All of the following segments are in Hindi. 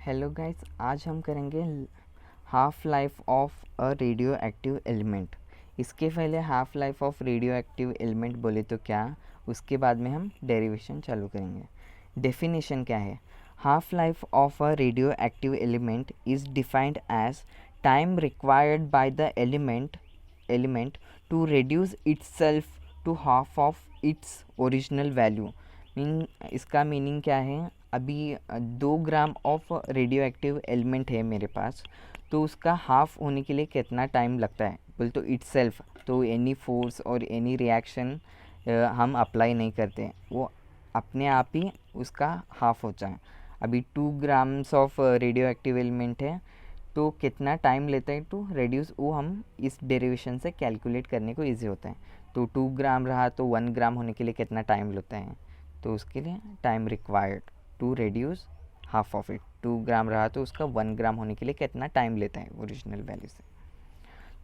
हेलो गाइस, आज हम करेंगे half life of a radio active element. इसके पहले half life of radio active element बोले तो क्या, उसके बाद में हम डेरिवेशन चालू करेंगे। डेफिनेशन क्या है? Half life of a radio active element is defined as time required by the element to reduce itself to half of its original value। इसका मीनिंग क्या है? अभी 2 gram of radio active element है मेरे पास, तो उसका हाफ होने के लिए कितना टाइम लगता है बोल तो इट्सेल्फ, तो एनी फोर्स और एनी रिएक्शन हम अप्लाई नहीं करते, वो अपने आप ही उसका हाफ होता है। अभी 2 grams of radio active element है, तो कितना टाइम लेता है टू रेड्यूस, वो हम इस डेरिवेशन से कैलकुलेट करने को इजी होता है। तो 2 ग्राम रहा तो 1 ग्राम होने के लिए कितना टाइम लेता है, तो उसके लिए time required to reduce half of it. 2 gram रहा तो उसका 1 ग्राम होने के लिए कितना टाइम लेता है ओरिजिनल वैल्यू से।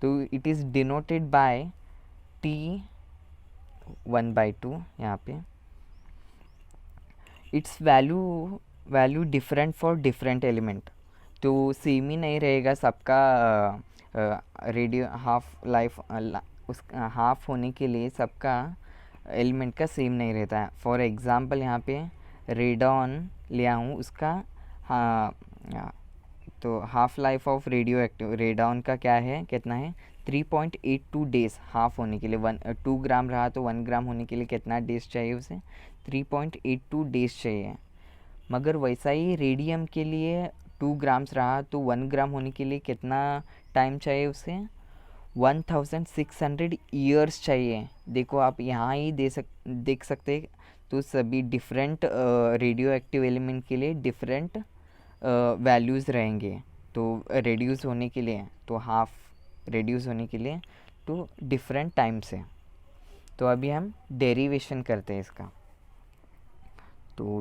तो it is denoted by T 1/2 यहाँ पे। It's value different for different element, तो सेम ही नहीं रहेगा सबका। रेडियो हाफ लाइफ उस हाफ होने के लिए सबका एलिमेंट का सेम नहीं रहता है। फॉर एग्ज़ाम्पल यहाँ पे रेडॉन लिया हूँ, उसका हाँ, तो half life of radio active radon का क्या है, कितना है 3.82 डेज हाफ होने के लिए। 2 ग्राम रहा तो 1 ग्राम होने के लिए कितना डेज चाहिए उसे, 3.82 डेज चाहिए। मगर वैसा ही रेडियम के लिए 2 ग्राम्स रहा तो 1 ग्राम होने के लिए कितना टाइम चाहिए उसे, 1600 ईयर्स चाहिए। देखो आप यहाँ ही देख सकते हैं, तो सभी डिफरेंट रेडियो एक्टिव एलिमेंट के लिए डिफरेंट वैल्यूज़ रहेंगे। तो रेड्यूस होने के लिए, तो हाफ रेड्यूस होने के लिए तो डिफरेंट टाइम से। तो अभी हम डेरिवेशन करते हैं इसका। तो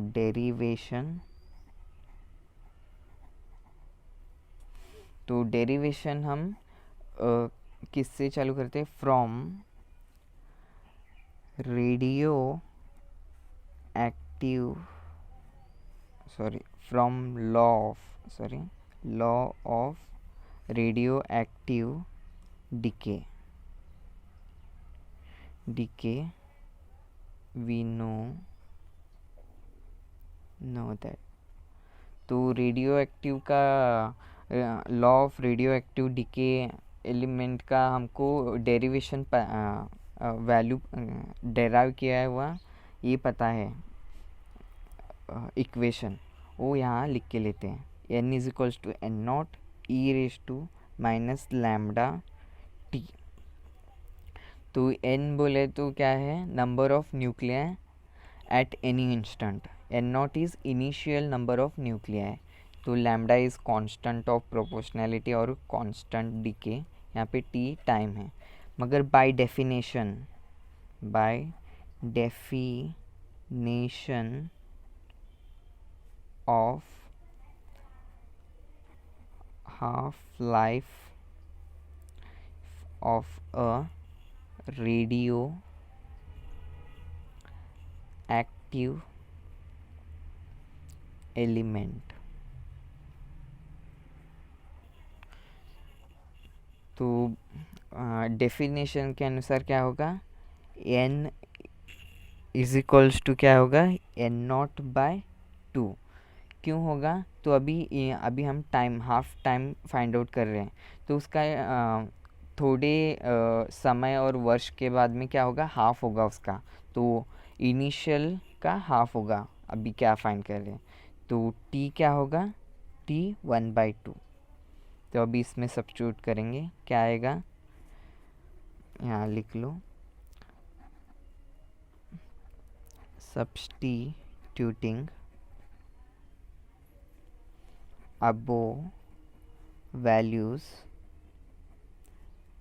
डेरिवेशन हम किससे चालू करते हैं? From radioactive from law of radioactive decay we know that. तो रेडियो एक्टिव का law of radioactive decay element का हमको डेरिवेशन वैल्यू डेराइव किया हुआ ये पता है, इक्वेशन वो यहाँ लिख के लेते हैं। n is equals to N naught e raise to minus lambda t. तो n बोले तो क्या है, number of nuclei at any instant. N naught is initial number of nuclei, तो lambda is constant of proportionality और कांस्टेंट डीके, यहाँ पे t टाइम है। मगर by definition of half life of a radio active element, तो डेफिनेशन के अनुसार क्या होगा, n इज इक्वल्स टू क्या होगा, n0/2। क्यों होगा, तो अभी हम time half time find out कर रहे हैं, तो उसका थोड़े समय और वर्ष के बाद में क्या होगा, हाफ होगा उसका। तो इनिशियल का हाफ होगा, अभी क्या फाइंड कर रहे हैं, तो t क्या होगा, t 1/2। तो अभी इसमें सब्स्टिट्यूट करेंगे, क्या आएगा, यहाँ लिख लो, substituting above values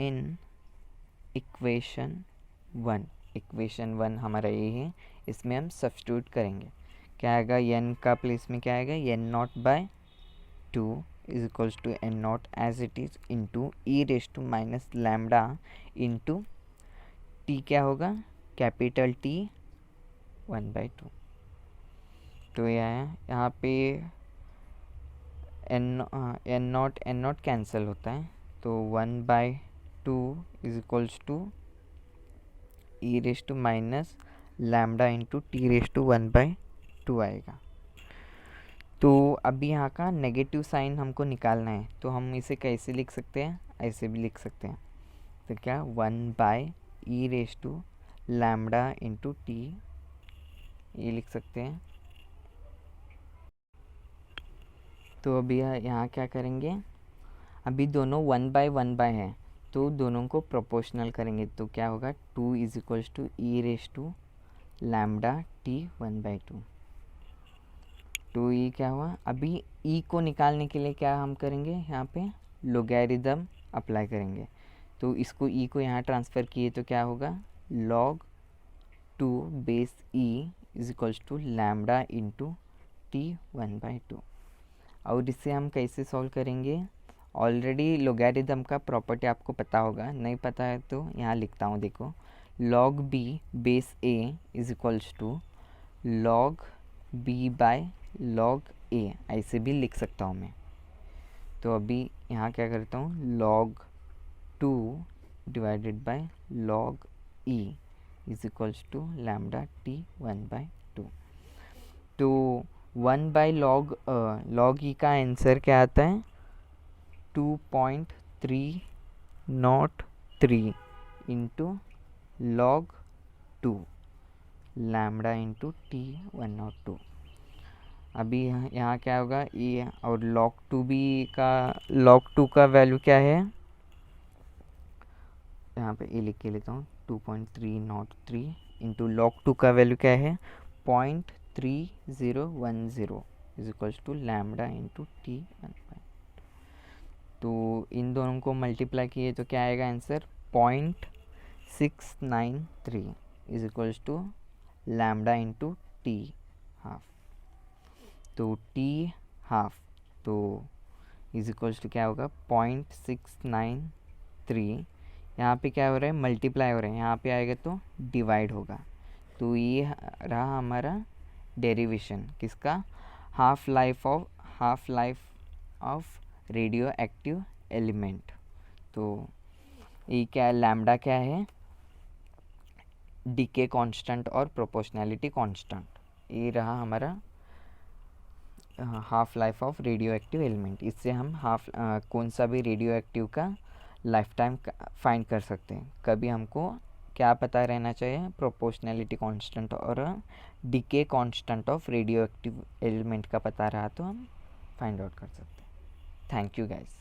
in equation 1 हमारा ये है, इसमें हम सब्स्टिट्यूट करेंगे। क्या आएगा, n का प्लेस में क्या आएगा, n0/2 is equals to n0 as it is into e raise to minus lambda into t क्या होगा, कैपिटल T 1/2। तो यहाँ पे एन नॉट कैंसिल होता है, तो 1/2 is equals to e raise to minus lambda into t raise to 1/2 आएगा। तो अभी यहाँ का नेगेटिव साइन हमको निकालना है, तो हम इसे कैसे लिख सकते हैं, ऐसे भी लिख सकते हैं। तो क्या 1/e raise to lambda into t, ये लिख सकते हैं। तो अभी यहाँ क्या करेंगे, अभी दोनों 1/1 है, तो दोनों को प्रोपोर्शनल करेंगे, तो क्या होगा 2 is equals to e raise to lambda t 1/2। 2e क्या हुआ, अभी e को निकालने के लिए क्या हम करेंगे, यहाँ पे लोगैरिथम अप्लाई करेंगे। तो इसको e को यहाँ ट्रांसफ़र किए तो क्या होगा, log 2 base e is equals to lambda into t 1/2। और इसे हम कैसे सॉल्व करेंगे, ऑलरेडी लोगैरिथम का प्रॉपर्टी आपको पता होगा, नहीं पता है तो यहाँ लिखता हूँ, देखो log b base a is equals to log b by log a, ऐसे भी लिख सकता हूँ मैं। तो अभी यहाँ क्या करता हूँ, log 2 divided by log e is equals to lambda t 1/2। तो 1/log e का आंसर क्या आता है, 2.303 into log 2 lambda into t 1/2। अभी यहाँ क्या होगा, ये और log 2 का वैल्यू क्या है, यहाँ पे ये लिख के लेता हूँ, 2.303 इंटू log 2 का वैल्यू क्या है 0.3010 is equals to lambda into t 1/2। तो इन दोनों को मल्टीप्लाई किए तो क्या आएगा answer, 0.693 is equals to lambda into t half. तो टी हाफ तो इज इक्वल्स टू क्या होगा 0.693, यहाँ पे क्या हो रहा है, मल्टीप्लाई हो रहा है, यहाँ पे आएगा तो डिवाइड होगा। तो ये रहा हमारा डेरिवेशन किसका, half life of radio active element. तो ये क्या, लैम्डा क्या है, डीके कांस्टेंट और प्रोपोर्शनैलिटी कांस्टेंट, ये रहा हमारा half life of radio active element. इससे हम कौन सा भी रेडियो एक्टिव का लाइफ टाइम फाइंड कर सकते हैं। कभी हमको क्या पता रहना चाहिए, प्रोपोर्शनैलिटी कांस्टेंट और decay constant of radio active element का पता रहा तो हम फाइंड आउट कर सकते हैं। Thank you guys.